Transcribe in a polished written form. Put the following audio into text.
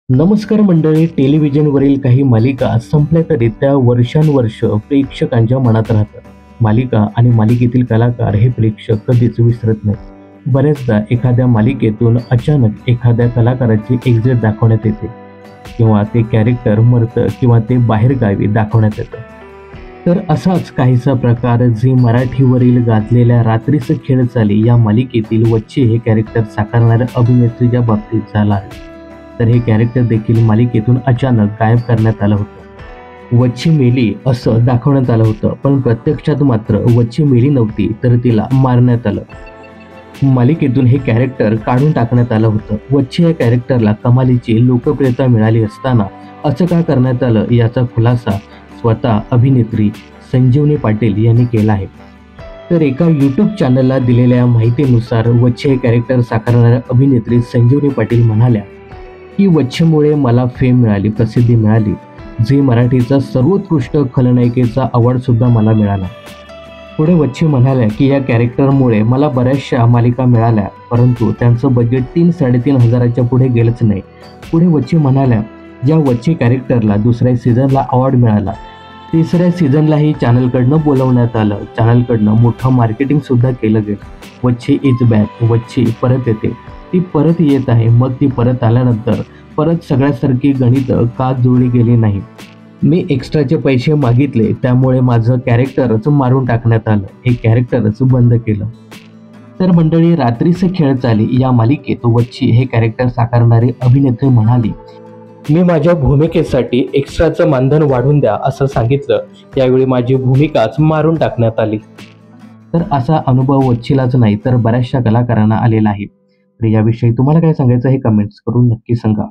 नमस्कार मंडळी. टेलिव्हिजनवरील काही मालिका संपल्या तरी त्या वर्षानुवर्ष प्रेक्षकांच्या मनात राहतात. मालिका आणि मालिकेतील कलाकार हे प्रेक्षक कधीच विसरत नाहीत. बऱ्याचदा एखाद्या मालिकेतून अचानक एखाद्या कलाकाराची एक्झिट दाखवण्यात येते किंवा ते कॅरेक्टर मरतं किंवा ते बाहेरगावी दाखवण्यात येतं. तर असाच काहीसा प्रकार झी मराठीवरील गाजलेल्या रात्रीचं खेळ चाली या मालिकेतील वच्ची हे कॅरेक्टर साकारणाऱ्या अभिनेत्रीच्या बाबतीत झालं आहे. तर हे कॅरेक्टर देखील मालिकेतून अचानक गायब करण्यात आलं होतं. वच्ची मेली असं दाखवण्यात आलं होतं, पण प्रत्यक्षात मात्र वच्ची मेली नव्हती, तर तिला मारण्यात आलं. मालिकेतून हे कॅरेक्टर काढून टाकण्यात आलं होतं. वच्ची या कॅरेक्टरला कमालीची लोकप्रियता मिळाली असताना असं का करण्यात आलं याचा खुलासा स्वतः अभिनेत्री संजीवनी पाटील यांनी केला आहे. तर एका यूट्यूब चॅनलला दिलेल्या माहितीनुसार वच्ची हे कॅरेक्टर साकारणाऱ्या अभिनेत्री संजीवनी पाटील म्हणाल्या की वच्छेमुळे मला फेम मिळाली, प्रसिद्धी मिळाली. झी मराठीचा सर्वोत्कृष्ट खलनायिकेचा अवॉर्ड सुद्धा मला मिळाला. पुढे वच्ची म्हणाल्या की या कॅरेक्टरमुळे मला बऱ्याचशा मालिका मिळाल्या, परंतु त्यांचं बजेट 3-3.5 हजाराच्या पुढे गेलंच नाही. पुढे वच्ची म्हणाल्या, ज्या वच्ची कॅरेक्टरला दुसऱ्या सीझनला अवॉर्ड मिळाला, तिसऱ्या सीझनलाही चॅनलकडनं बोलवण्यात आलं. चॅनलकडनं मोठं मार्केटिंग सुद्धा केलं गेलं. वच्ची इज बॅक, वच्ची परत येते, ती परत येत आहे. मग ती परत आल्यानंतर परत सगळ्यासारखी गणितं का जुळली गेली नाही. मी एक्स्ट्राचे पैसे मागितले, त्यामुळे माझं कॅरेक्टरच मारून टाकण्यात आलं, हे कॅरेक्टरच बंद केलं. तर मंडळी, रात्रीचे खेळ चाली या मालिकेत वच्ची हे कॅरेक्टर साकारणारी अभिनेत्री म्हणाली, मी माझ्या भूमिकेसाठी एक्स्ट्राचं मानधन वाढवून द्या असं सांगितलं. यावेळी माझी भूमिकाच मारून टाकण्यात आली. तर असा अनुभव वच्चीलाच नाही तर बऱ्याचशा कलाकारांना आलेला आहे. तर याविषयी तुम्हाला काय सांगायचं हे कमेंट्स करून नक्की सांगा.